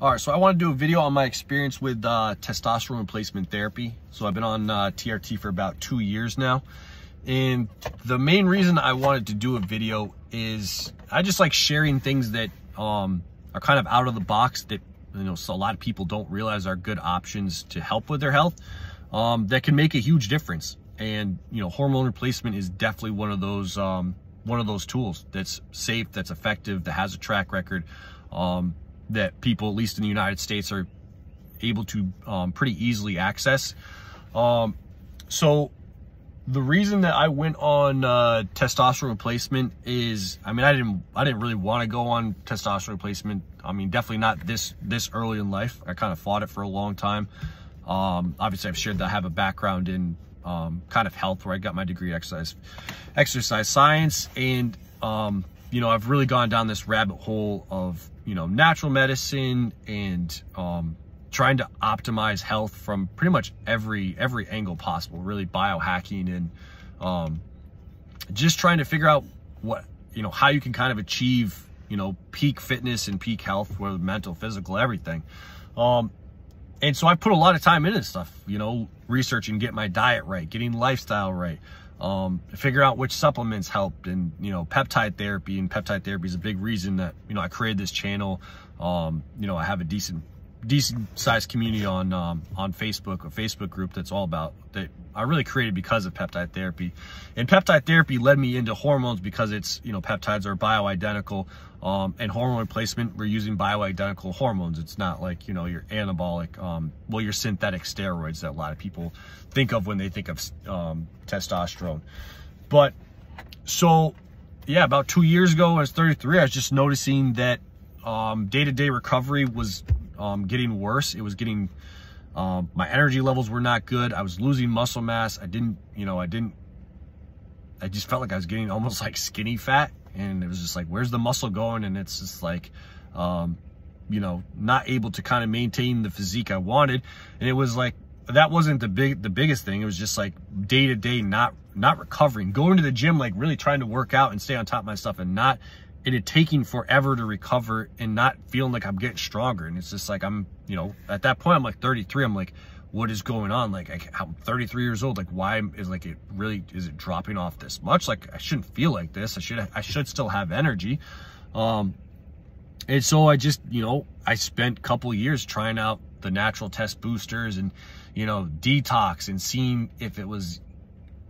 All right, so I want to do a video on my experience with testosterone replacement therapy. So I've been on TRT for about 2 years now. And the main reason I wanted to do a video is I just like sharing things that are kind of out of the box that, so a lot of people don't realize are good options to help with their health that can make a huge difference. And, hormone replacement is definitely one of those tools that's safe, that's effective, that has a track record, that people, at least in the United States, are able to pretty easily access. So the reason that I went on testosterone replacement is, I didn't really want to go on testosterone replacement. Definitely not this early in life. I kind of fought it for a long time. Obviously, I've shared that I have a background in kind of health, where I got my degree in exercise science, and I've really gone down this rabbit hole of natural medicine and trying to optimize health from pretty much every angle possible, really biohacking and just trying to figure out what how you can kind of achieve peak fitness and peak health, whether mental, physical, everything. And so I put a lot of time into this stuff, researching, get my diet right, getting lifestyle right, figure out which supplements helped, and peptide therapy. And peptide therapy is a big reason that I created this channel. I have a decent sized community on Facebook, a Facebook group that's all about that. I really created because of peptide therapy, and peptide therapy led me into hormones because it's peptides are bioidentical, and hormone replacement, we're using bioidentical hormones. It's not like your anabolic, your synthetic steroids that a lot of people think of when they think of testosterone. But so yeah, about 2 years ago, when I was 33, I was just noticing that day-to-day recovery was getting worse. It was getting my energy levels were not good. I was losing muscle mass. I just felt like I was getting almost like skinny fat, and it was just like, where's the muscle going? And it's just like not able to kind of maintain the physique I wanted. And it was like, that wasn't the biggest thing. It was just like day to day not recovering, going to the gym, like really trying to work out and stay on top of my stuff, and it taking forever to recover and not feeling like I'm getting stronger. And it's just like, I'm, at that point, I'm like 33. I'm like, what is going on? Like, I'm 33 years old. Like, why is it dropping off this much? Like, I shouldn't feel like this. I should still have energy. And so I just, I spent a couple of years trying out the natural test boosters and, detox, and seeing if it was,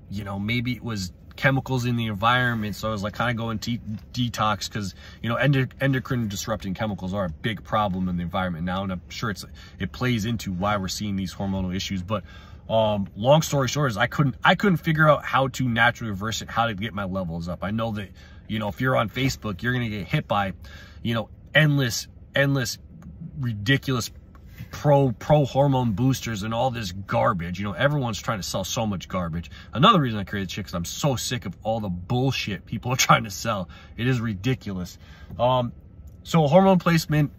maybe it was chemicals in the environment. So I was like kind of going detox, because endocrine disrupting chemicals are a big problem in the environment now, and I'm sure it plays into why we're seeing these hormonal issues. But long story short is I couldn't figure out how to naturally reverse it, how to get my levels up. I know that if you're on Facebook, you're gonna get hit by endless ridiculous pro hormone boosters and all this garbage. Everyone's trying to sell so much garbage. Another reason I created Chick is I'm so sick of all the bullshit people are trying to sell. It is ridiculous. So hormone placement,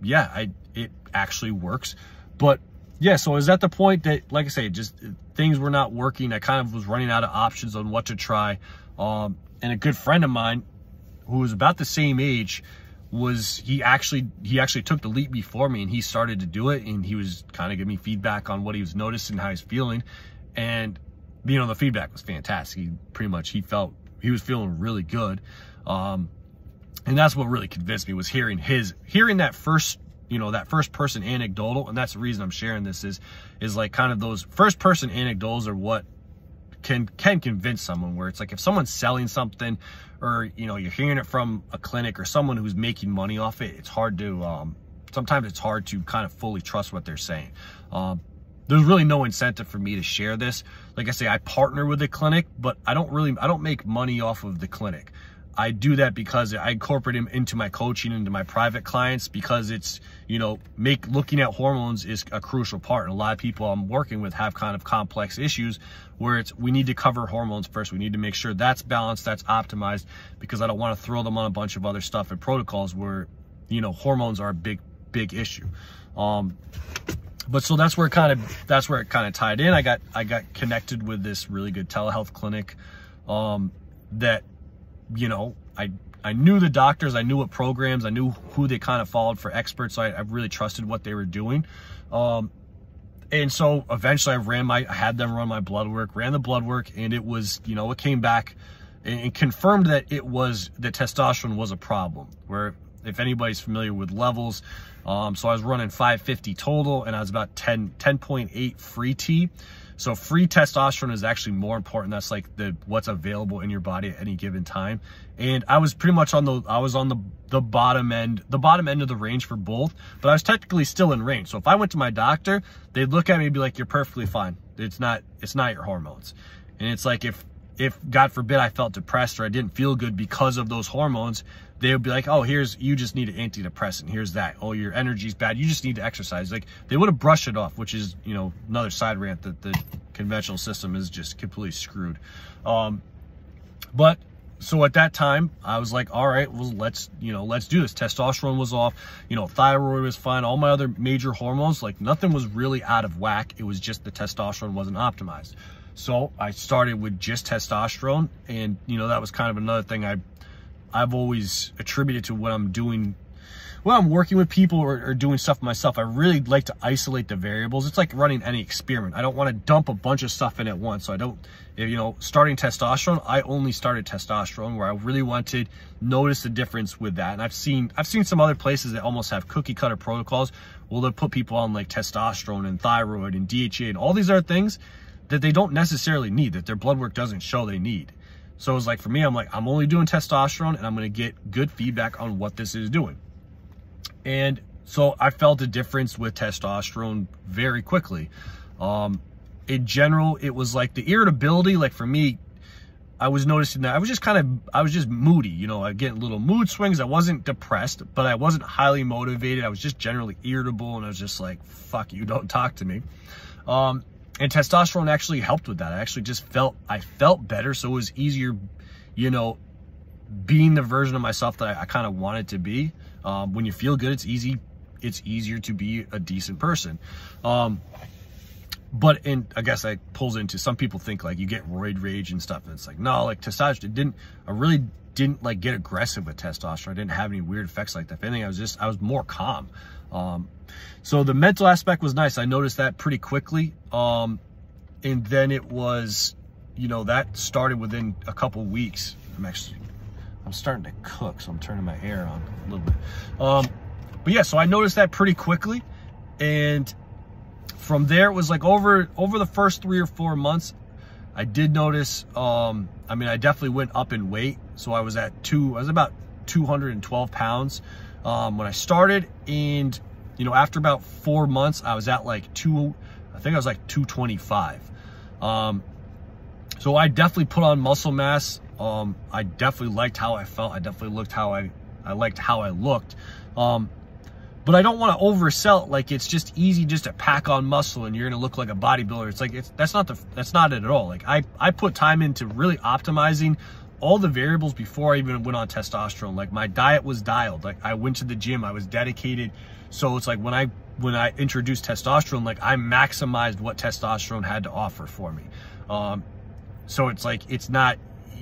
yeah, it actually works. But yeah, so I was at the point that, like I say, just things were not working. I kind of was running out of options on what to try. And a good friend of mine who was about the same age, he actually took the leap before me, and he started to do it, and he was kind of giving me feedback on what he was noticing, how he's feeling. And the feedback was fantastic. He felt he was feeling really good, and that's what really convinced me, was hearing that first person anecdotal. And that's the reason I'm sharing this, is like kind of those first person anecdotes are what can convince someone, where it's like if someone's selling something, or you're hearing it from a clinic or someone who's making money off it, it's hard to sometimes it's hard to kind of fully trust what they're saying. There's really no incentive for me to share this. Like I say, I partner with the clinic, but I don't make money off of the clinic. I do that because I incorporate him into my coaching, into my private clients, because it's, looking at hormones is a crucial part. And a lot of people I'm working with have kind of complex issues where we need to cover hormones first. We need to make sure that's balanced, that's optimized, because I don't want to throw them on a bunch of other stuff and protocols where, hormones are a big issue. But so that's where it kind of tied in. I got connected with this really good telehealth clinic, that, I knew the doctors, I knew what programs, I knew who they kind of followed for experts. So I really trusted what they were doing. And so eventually I had them run my blood work, ran the blood work, and it was, you know, it came back and confirmed that that testosterone was a problem. Where if anybody's familiar with levels, so I was running 550 total, and I was about 10.8 free T. So free testosterone is actually more important. That's like what's available in your body at any given time. And I was pretty much on the bottom end of the range for both, but I was technically still in range. So if I went to my doctor, they'd look at me and be like, "You're perfectly fine. It's not your hormones." And it's like, if God forbid I felt depressed or I didn't feel good because of those hormones, they would be like, "Oh, you just need an antidepressant. Here's that. Oh, your energy's bad. You just need to exercise." Like, they would have brushed it off, which is, you know, another side rant that the conventional system is just completely screwed. But so at that time I was like, all right, well, let's do this. Testosterone was off, you know, thyroid was fine. All my other major hormones, like nothing was really out of whack. It was just the testosterone wasn't optimized. So I started with just testosterone, and, you know, that was kind of another thing I've always attributed to when I'm doing, when I'm working with people or doing stuff myself. I really like to isolate the variables. It's like running any experiment. I don't want to dump a bunch of stuff in at once. So I don't, you know, starting testosterone, I only started testosterone where I really wanted to notice the difference with that. And I've seen some other places that almost have cookie cutter protocols. Well, they'll put people on like testosterone and thyroid and DHA and all these other things that they don't necessarily need, that their blood work doesn't show they need. So it was like, for me, I'm like, I'm only doing testosterone, and I'm going to get good feedback on what this is doing. And so I felt a difference with testosterone very quickly. In general, it was like the irritability, like for me, I was noticing that I was just moody, you know, I get little mood swings. I wasn't depressed, but I wasn't highly motivated. I was just generally irritable, and I was just like, fuck you, don't talk to me. And testosterone actually helped with that. I actually just felt better. So it was easier, you know, being the version of myself that I kind of wanted to be. When you feel good, it's easier to be a decent person. But I guess that pulls into, some people think like you get roid rage and stuff. And it's like, no, like testosterone I really didn't like get aggressive with testosterone. I didn't have any weird effects like that. If anything, I was more calm. So the mental aspect was nice. I noticed that pretty quickly. And then it was, you know, that started within a couple weeks. I'm starting to cook, so I'm turning my air on a little bit. But yeah, so I noticed that pretty quickly. And from there, it was like over the first 3 or 4 months, I did notice, I mean, I definitely went up in weight. So I was about 212 pounds when I started. And, you know, after about 4 months, I was at like I think I was like 225. So I definitely put on muscle mass. I definitely liked how I felt. I definitely liked how I looked. But I don't want to oversell it like it's just easy just to pack on muscle and you're going to look like a bodybuilder. It's like, that's not it at all. Like I put time into really optimizing all the variables before I even went on testosterone. Like my diet was dialed. Like I went to the gym, I was dedicated. So it's like when I introduced testosterone, like I maximized what testosterone had to offer for me. So it's like,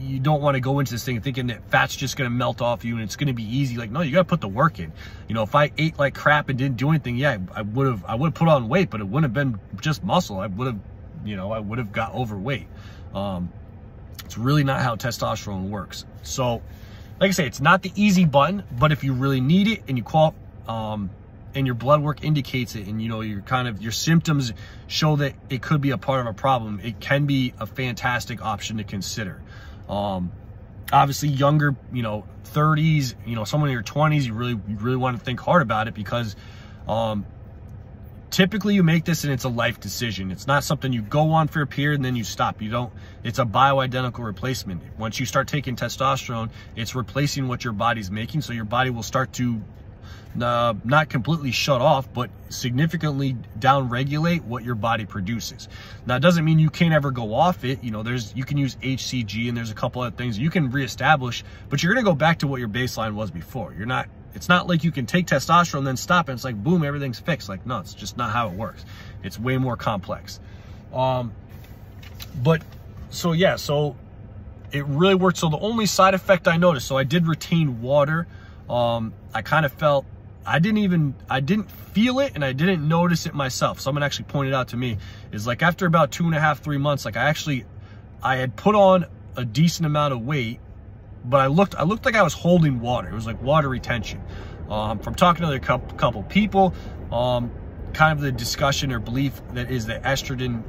you don't want to go into this thing thinking that fat's just going to melt off you and it's going to be easy. Like, no, you got to put the work in. You know, if I ate like crap and didn't do anything, yeah, I would have put on weight, but it wouldn't have been just muscle. I would have got overweight. It's really not how testosterone works. So like I say, it's not the easy button, but if you really need it and you and your blood work indicates it, and you know, your symptoms show that it could be a part of a problem, it can be a fantastic option to consider. Obviously younger, you know, 30s, you know, someone in your 20s, you really want to think hard about it, because typically you make this and it's a life decision. It's not something you go on for a period and then you stop. It's a bioidentical replacement. Once you start taking testosterone, it's replacing what your body's making. So your body will start to not completely shut off, but significantly down-regulate what your body produces. Now, it doesn't mean you can't ever go off it. You know, you can use HCG, and there's a couple other things you can reestablish, but you're going to go back to what your baseline was before. It's not like you can take testosterone and then stop and it's like, boom, everything's fixed. Like, no, it's just not how it works. It's way more complex. But so yeah, so it really worked. So the only side effect I noticed, so I did retain water. I kind of felt, I didn't feel it, and I didn't notice it myself. Someone actually pointed out to me, is like after about 2.5, 3 months, like I had put on a decent amount of weight, but I looked like I was holding water. It was like water retention. From talking to a couple people, kind of the discussion or belief that is that estrogen,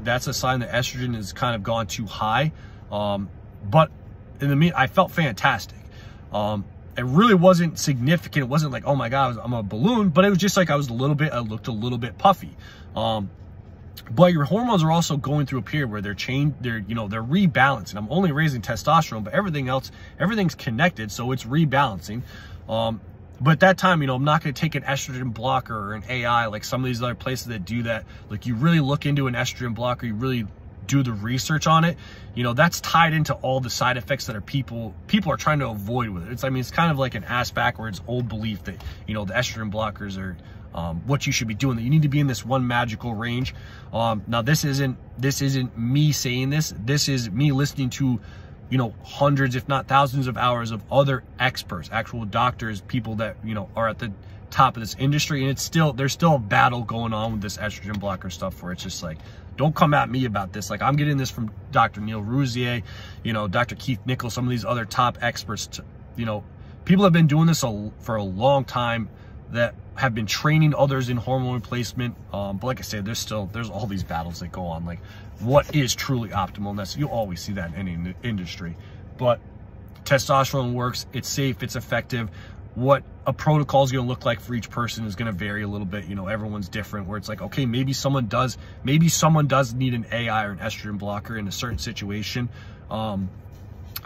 that's a sign that estrogen has kind of gone too high. But in the I felt fantastic. It really wasn't significant. It wasn't like, oh my God, I'm a balloon, but it was just like I looked a little bit puffy. But your hormones are also going through a period where they're rebalancing. I'm only raising testosterone, but everything's connected, so it's rebalancing. But at that time, I'm not going to take an estrogen blocker or an AI like some of these other places that do that. Like, you really look into an estrogen blocker, you really do the research on it. That's tied into all the side effects that people are trying to avoid with it. It's kind of like an ass backwards old belief that, the estrogen blockers are what you should be doing, that you need to be in this one magical range. Now this isn't me saying this. This is me listening to, hundreds, if not thousands of hours of other experts, actual doctors, people that, are at the top of this industry. And there's still a battle going on with this estrogen blocker stuff, where it's just like, don't come at me about this. Like, I'm getting this from Dr. Neil Rouzier, Dr. Keith Nichols, some of these other top experts. People have been doing this for a long time, that have been training others in hormone replacement. But like I said, there's all these battles that go on, like what is truly optimal. And you always see that in any industry. But testosterone works, it's safe, it's effective. What a protocol is going to look like for each person is going to vary a little bit. Everyone's different, where it's like, okay, maybe someone does need an AI or an estrogen blocker in a certain situation. I'm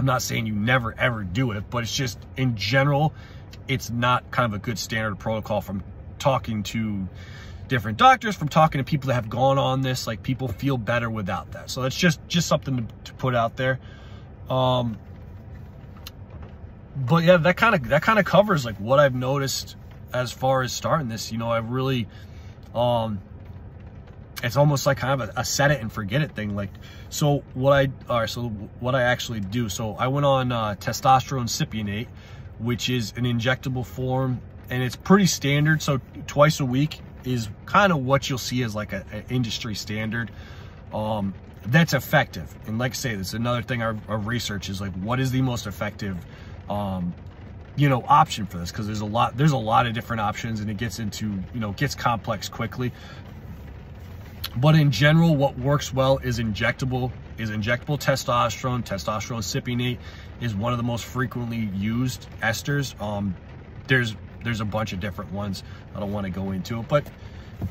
not saying you never ever do it, but it's just, in general, it's not kind of a good standard protocol. From talking to different doctors, from talking to people that have gone on this, like, people feel better without that. So it's just something to put out there. But yeah, that kind of covers like what I've noticed as far as starting this. I really, it's almost like kind of a set it and forget it thing. Like, so what I actually do. So I went on testosterone cypionate, which is an injectable form, and it's pretty standard. So twice a week is kind of what you'll see as like an industry standard. That's effective. And like I say, that's another thing our research is like, what is the most effective option for this? Because there's a lot of different options, and it gets into, gets complex quickly. But in general, what works well is injectable testosterone. Testosterone cypionate is one of the most frequently used esters. There's a bunch of different ones. I don't want to go into it, but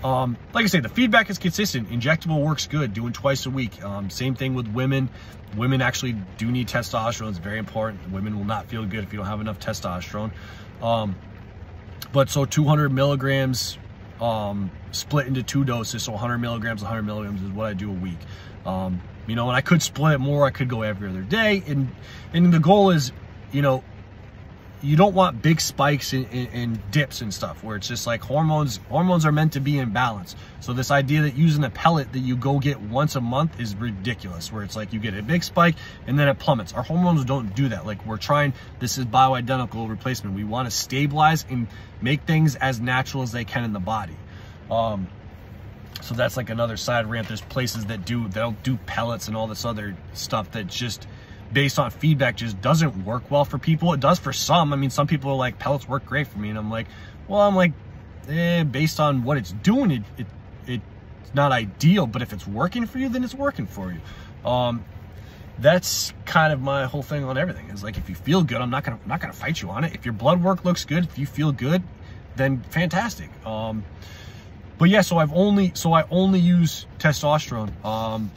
like I say, the feedback is consistent. Injectable works good, doing twice a week. Same thing with women. Women actually do need testosterone. It's very important. Women will not feel good if you don't have enough testosterone. But so 200 milligrams split into 2 doses. So 100 milligrams is what I do a week. And I could split it more. I could go every other day. And the goal is, you don't want big spikes and dips and stuff, where it's just like hormones are meant to be in balance. So this idea that using a pellet that you go get once a month is ridiculous, where it's like you get a big spike and then it plummets. Our hormones don't do that. Like, this is bioidentical replacement. We want to stabilize and make things as natural as they can in the body. So that's like another side rant. There's places they'll do pellets and all this other stuff that just, based on feedback, just doesn't work well for people. It does for some. I mean, some people are like, pellets work great for me. And I'm like, based on what it's doing, it's not ideal, but if it's working for you, then it's working for you. That's kind of my whole thing on everything, is like, if you feel good, I'm not gonna fight you on it. If your blood work looks good, if you feel good, then fantastic. But yeah, so I only use testosterone.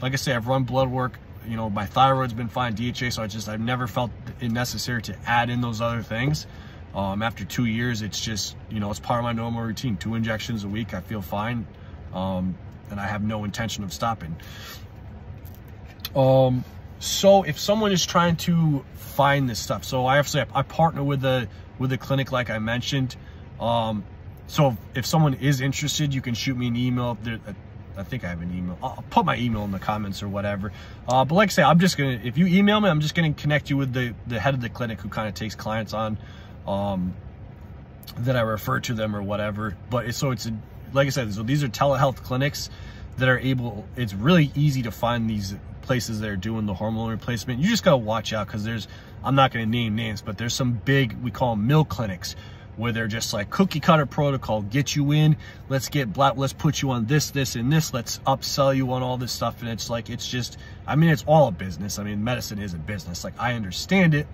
Like I say, I've run blood work. My thyroid's been fine, DHA, so I've never felt it necessary to add in those other things. After 2 years, it's just, it's part of my normal routine. 2 injections a week, I feel fine. And I have no intention of stopping. So if someone is trying to find this stuff, so I partner with a clinic, like I mentioned. So if someone is interested, you can shoot me an email. I think I have an email. I'll put my email in the comments or whatever. But like I say, I'm just gonna, if you email me, I'm just gonna connect you with the head of the clinic who kind of takes clients on, that I refer to them or whatever. But it's like I said, so these are telehealth clinics that are able, it's really easy to find these places that are doing the hormone replacement. You just gotta watch out, because there's, I'm not gonna name names, but there's some big, we call them mill clinics, where they're just like cookie cutter protocol, get you in, let's put you on this, and this, let's upsell you on all this stuff. And it's like, it's just, I mean, it's all a business. I mean, medicine is a business. Like, I understand it,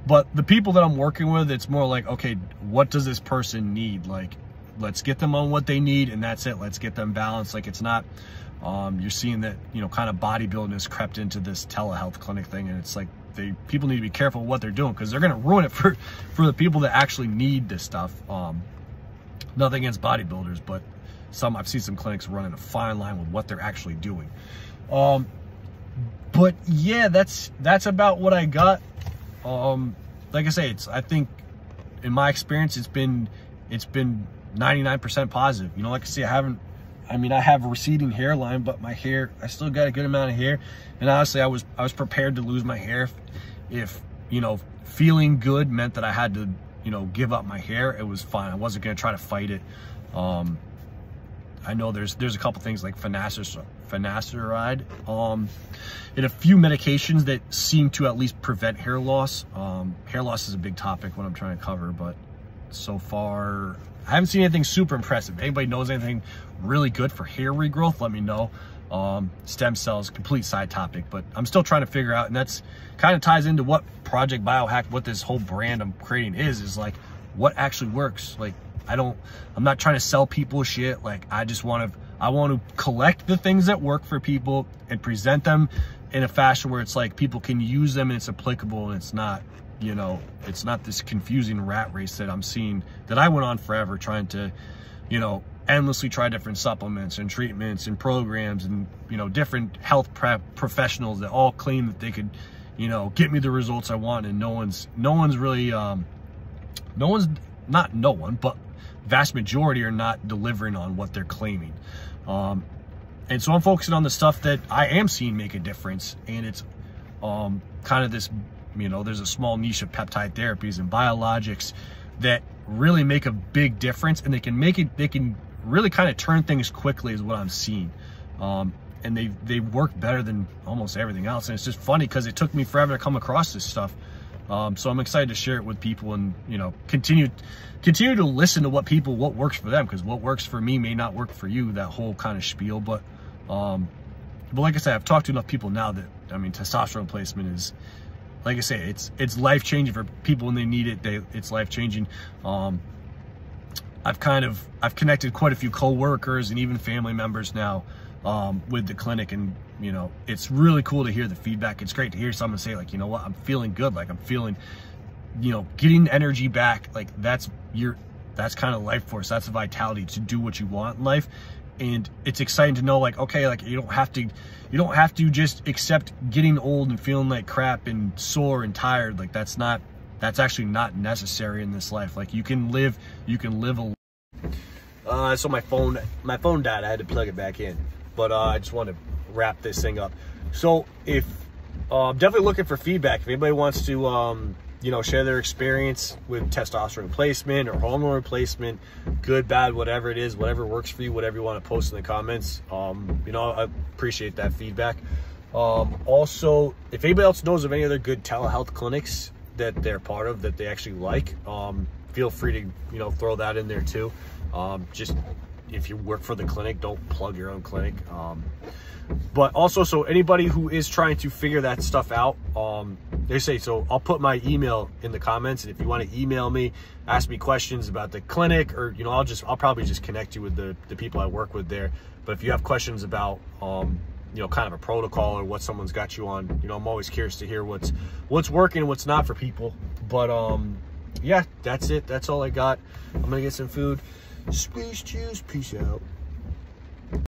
but the people that I'm working with, it's more like, okay, what does this person need? Like, let's get them on what they need, and that's it. Let's get them balanced. Like, it's not, you're seeing that, you know, kind of bodybuilding has crept into this telehealth clinic thing, and it's like, people need to be careful what they're doing, because they're going to ruin it for the people that actually need this stuff. Nothing against bodybuilders, but I've seen some clinics running a fine line with what they're actually doing. But yeah, that's about what I got. Like I say, I think in my experience, it's been 99% positive. You know, like I say, I have a receding hairline, but my hair, I still got a good amount of hair. And honestly, I was prepared to lose my hair if, you know, feeling good meant that I had to, you know, give up my hair. It was fine. I wasn't going to try to fight it. I know there's a couple things like finasteride, and a few medications that seem to at least prevent hair loss. Hair loss is a big topic when I'm trying to cover, but so far I haven't seen anything super impressive. If anybody knows anything really good for hair regrowth, let me know. Stem cells, complete side topic, but I'm still trying to figure out, and that's kind of ties into what Project Biohack, what this whole brand I'm creating is like, what actually works. Like, I'm not trying to sell people shit. Like, I want to collect the things that work for people and present them in a fashion where it's like people can use them and it's applicable, and it's not, you know, it's not this confusing rat race that I'm seeing, that I went on forever trying to, you know, endlessly try different supplements and treatments and programs and, you know, different health professionals that all claim that they could, you know, get me the results I want. And no one's really, but vast majority are not delivering on what they're claiming. And so I'm focusing on the stuff that I am seeing make a difference. And it's kind of this, you know, there's a small niche of peptide therapies and biologics that really make a big difference, and they can really kind of turn things quickly is what I'm seeing. And they work better than almost everything else. And it's just funny because it took me forever to come across this stuff. So I'm excited to share it with people, and, you know, continue to listen to what works for them, because what works for me may not work for you, that whole kind of spiel. But like I said, I've talked to enough people now that, I mean, testosterone replacement is, like I say, it's life-changing for people when they need it. It's life-changing. I've connected quite a few co-workers and even family members now with the clinic, and, you know, it's really cool to hear the feedback. It's great to hear someone say, like, you know what, I'm feeling good. Like, I'm feeling, you know, getting energy back. Like, that's kind of life force. That's the vitality to do what you want in life. And it's exciting to know, like, okay, like, you don't have to just accept getting old and feeling like crap and sore and tired. Like, that's actually not necessary in this life. Like, you can live a so my phone died. I had to plug it back in, but I just want to wrap this thing up. So if I'm definitely looking for feedback. If anybody wants to you know, share their experience with testosterone replacement or hormone replacement, good, bad, whatever it is, whatever works for you, whatever you want to post in the comments, you know, I appreciate that feedback. Also, if anybody else knows of any other good telehealth clinics that they're part of, that they actually like, feel free to, you know, throw that in there too. Just if you work for the clinic, don't plug your own clinic. But also, so anybody who is trying to figure that stuff out, they say, so I'll put my email in the comments, and if you want to email me, ask me questions about the clinic, or, you know, I'll probably just connect you with the people I work with there. But if you have questions about, you know, kind of a protocol or what someone's got you on, you know, I'm always curious to hear what's working and what's not for people. But yeah, that's it. That's all I got. I'm gonna get some food. Space juice. Peace out.